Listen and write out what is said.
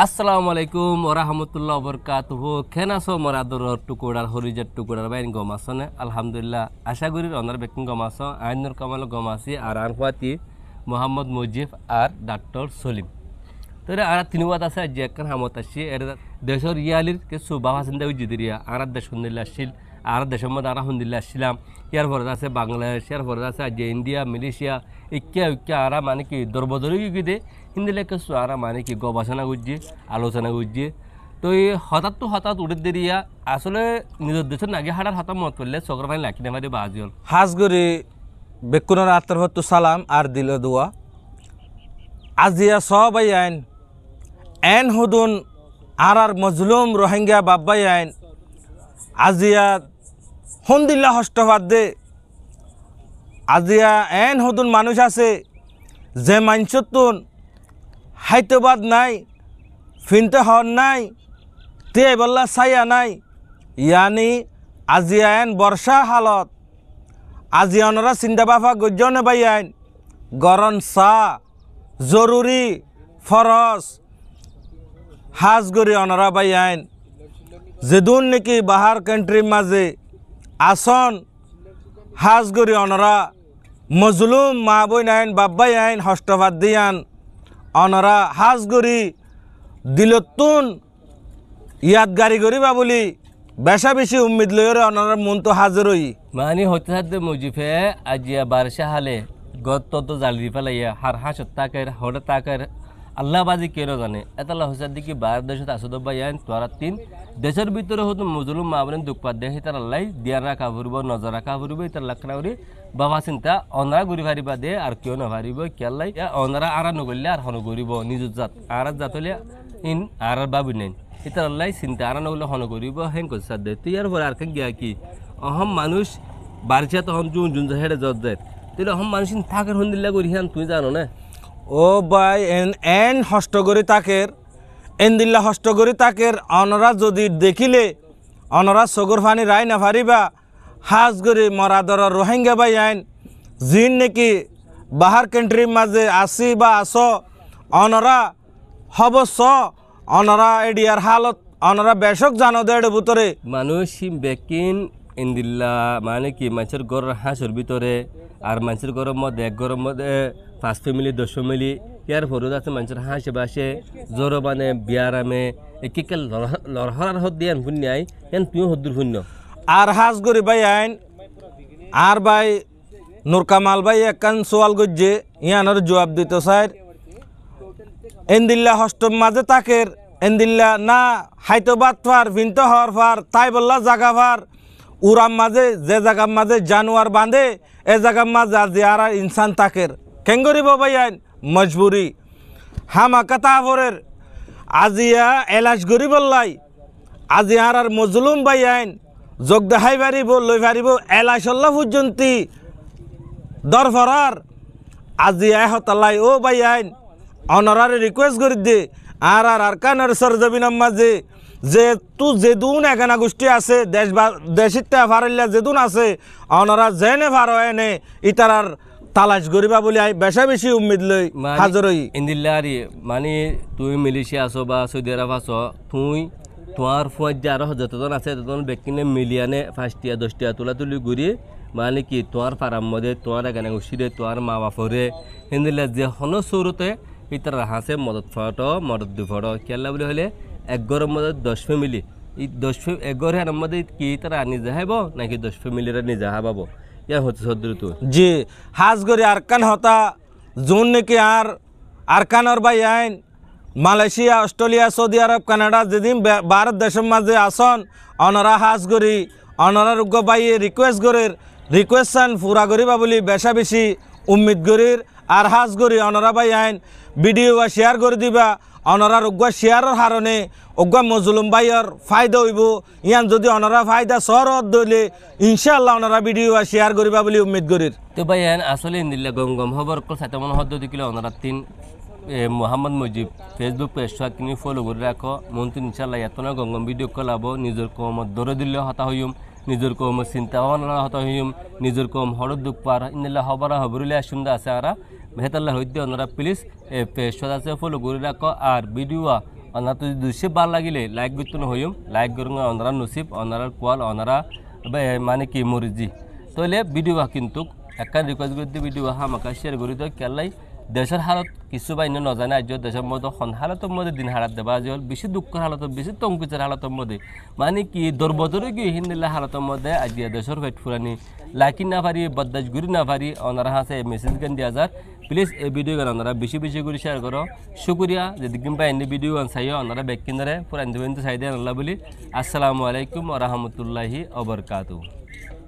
আসসালামু আলাইকুম ওরহামতুল্লাহ বরকাতুহু খেনাছো মরাদর টুকুরার হরিজার টুকুরার বাইন গমাসনে আলহামদুলিল্লাহ আশা করি অনার বেকিং গমাস আইনুর কামাল গমাসি আর আনফাতি মোহাম্মদ মুজিব আর ডাক্তার সলিম তোরা আর তিনবাদ আছে যে একখান হামত আসি এর দেশের ইয়ালির কিছু বাবা চিন্তা উজিদিরিয়া আর দেশ হুন্দিল্লা আসছিল আর দেশের মধ্যে আর হুন্দিল্লা আসছিলাম ইয়ার পরে আছে বাংলাদেশ ইয়ার পরে আছে যে ইন্ডিয়া মালয়েশিয়া ইক্কা আর মানে কি দরবদরি গিয়ে হিন্দিলে কিছু আর মানে কি গবেষণা করছি আলোচনা করছি তো এই হঠাৎ উড়ে দেরিয়া আসলে নিজের দেশের নাগে হাড়ার হাতা মত করলে চক্র ভাই লাখি নেমারি বাজি হল হাজগরি বেকুনের আত্মহত্য সালাম আর দিল দোয়া আজিয়া সবাই আইন এন হুদুন আর মজলুম রোহিঙ্গা বাব্বাই আইন আজিয়া হন্দিল্লা হস্তবাদ দে আজিয়া এন হুদুন মানুষ আছে যে মানসতুন হাইতবাদ নাই ফিনতে হন নাই তে বললা ছায়া নাই ইয়ানি আজিয়া এন বর্ষা হালত আজি অনরা চিন্তা বাফা গজ্জনে বাই আইন গরম চা জরুরি ফরজ হাজগরি অনরা বাই আইন যেদুন নাকি বাহার কান্ট্রির মাঝে আসন হাজগরি অনরা মজলুম মা বই আইন বাব্বাই আইন হস্তবাদ দিয়ান অনরা হাজগরি দিলতুন ইয়াদ গাড়ি করিবা বলি বেশা বেশি উম্মিদ লইরে অনরা মন তো হাজির হই মানে হতে থাকতে মুজিফে আজিয়া বারসা হালে গত তো জালি ফেলাইয়া হার হাসত তাকের হঠাৎ তাকের আল্লাহ বাজি কেন জানে এতলা হসার দিকে বার দেশত আসদ বাইন তোরা তিন দেশের ভিতরে হতো মজলুম মা বলেন দুঃখ পাত দেয় তার আল্লাহ দিয়া রাখা ফুরব নজর রাখা ফুরব তার লাখনা করি বাবা চিন্তা অনারা ঘুরি ফারিবা দে আর কেউ না ফারিব কেলাই অনারা আরা নগরলে আর হন করিব নিজের জাত আর জাত হলে ইন আর বাবু নেন এটার আল্লাহ চিন্তা আরা নগরলে হন করিব হেন করছে দে তুই আর পরে আর গিয়া কি অহম মানুষ বারছা তখন জুন হেডে জত দেয় তাহলে অহম মানুষ থাকার হন্দিল্লা করি হান তুই জানো না ও ভাই এন হস্তগরি তাকের এনদিল্লা হস্তগরি তাকের অনরা যদি দেখিলে অনরা সগর ফানি রায় না ফারিবা হাজগরি মরাদর রোহিঙ্গা বাই আইন জিন নাকি বাহার কান্ট্রির মাঝে আসি বা আস অনরা হব স অনরা এডিয়ার হালত অনরা বেশক জানো দেড় ভিতরে মানুষ বেকিন ইন্দিল্লা মানে কি মানুষের ঘর হাঁসের ভিতরে আর মানুষের ঘরের মধ্যে এক ঘরের মধ্যে 5 ফ্যামিলি 10 ফ্যামিলি ইয়ার ফরুদ আছে মানুষের হাঁসে বাসে জোর মানে বিয়ারামে একে লড়হরার হদ দিয়ে শূন্য আই এন তুইও হদ্দুর শূন্য আর হাজগরি বাই আইন আর বাই নুরকামাল বাই একান সোয়াল গজ্জে ইয়ানোর জবাব দিত স্যার এনদিল্লা হস্তম মাঝে তাকের এনদিল্লা না হাইতবাদ ফার ভিন্ত হর ফার তাই বললা জাগা ফার উরাম মাঝে যে জায়গার মাঝে জানোয়ার বাঁধে এ জায়গার মাঝে আজি আর ইনসান তাকের কেঙ্গরিব বাই আইন মজবুরি হামাকা তাহরের আজিয়া এলাশ গরি বললাই আজি আর মজলুম বাই আইন যোগ দেখাই পারিব লই পারিব এলাশল্লা পর্যন্তি দরফরার আজি হতালাই ও বাই আইন অনরারে রিকোয়েস্ট করি দে আর কানের সরজমিনের মাঝে যে তু যেদুন এখানা গোষ্ঠী আছে দেশিতে ফারিল্লা যেদুন আছে অনরা জেনে ফারো এনে ইতারার তালাশ করিবা বলে বেশা বেশি উম্মিদ লই হাজির হই ইন্দিল্লারি মানে তুই মালয়েশিয়া আছো বা সৌদি আরব আছো তুই তোমার ফুয়ার যে আরো যতজন আছে ততজন ব্যক্তিনে মিলিয়ানে 5টিয়া 10টিয়া তোলা তুলি ঘুরি মানে কি তোমার পাড়ার মধ্যে তোমার এখানে উচিরে তোমার মা বাপরে ইন্দিল্লা যে হন সৌরতে ইতার হাসে মদত ফটো মদত দু ফটো কেলা বলে হলে এক ঘরের মধ্যে 10 ফ্যামিলি এই 10 এক ঘরের মধ্যে কি তারা নিজে হাইব নাকি 10 ফ্যামিলিরা নিজে হাবাবো ইয়া হচ্ছে সদ্রুত জি হাজগরি আরকান হতা জুন নাকি আরকানর বাই আইন মালয়েশিয়া অস্ট্রেলিয়া সৌদি আরব কানাডা যেদিন ভারত দেশের মাঝে আসন অনরা হাজগরি অনরা রুগ্য বাইয়ে রিকোয়েস্ট গরির রিকোয়েশন পুরা করিবা বলি বেশা বেশি উম্মিদ গরির আর হাজগরি অনরা বাই আইন ভিডিও বা শেয়ার করে দিবা অনরা রুগ্য শেয়ারের হারণে অজ্ঞা মজলুম বাইয়ের ফায়দা হইব ইয়ান যদি অনরা ফায়দা সরদ দইলে ইনশাআল্লাহ অনরা ভিডিও বা শেয়ার করিবা বলি উম্মিদ গরির তো ভাই আসলে ইন্দিল্লা গম খবর কল সাথে মনে হদ্দ দিলে অনরা তিন মোহাম্মদ মুজিব ফেসবুক পেজ কিনি ফলো করে রাখো মন্ত্রী ইনশাআল্লাহ এত না গঙ্গম ভিডিও কলাবো নিজের কমত দৌড়ে দিলে হতা হইম নিজের কম চিন্তা ভাবনা হতা হইম নিজের কম হরদ দুঃখ পার ইন্দিল্লা হবরা হবরুলিয়া সুন্দর আছে আর হেতাল্লা হইতে ওনারা প্লিজ পেজ আছে ফলো করে রাখো আর ভিডিও অনারা তো দৃশ্য ভাল লাগিলে লাইক করতে হইম লাইক করুন অনারা নসিব অনারা কোয়াল অনারা মানে কি মরিজি তাহলে ভিডিও কিন্তু একটা রিকোয়েস্ট করতে ভিডিও আমাকে শেয়ার করি তো কেলাই দেশের হালত কিছু বাইনে নজানে আজ দেশের মধ্যে হালতের মধ্যে দিন হারাত দেবা আজ বেশি দুঃখের হালত বেশি তঙ্কুচের হালতের মধ্যে মানে কি দরবদরে কি হিন্দিল্লা হালতের মধ্যে আজ দেশের পেট ফুরানি লাইকি না পারি বদাস ঘুরি না পারি ওনারা হাসে মেসেজ গান দিয়া যার প্লিজ এই ভিডিও গান ওনারা বেশি বেশি করে শেয়ার করো শুক্রিয়া যদি কিংবা এনে ভিডিও গান চাইও ওনারা ব্যাক কিনারে পুরা চাই দেন আল্লাহ বলি আসসালামু আলাইকুম ওয়া রাহমাতুল্লাহি ওয়া বারাকাতুহু।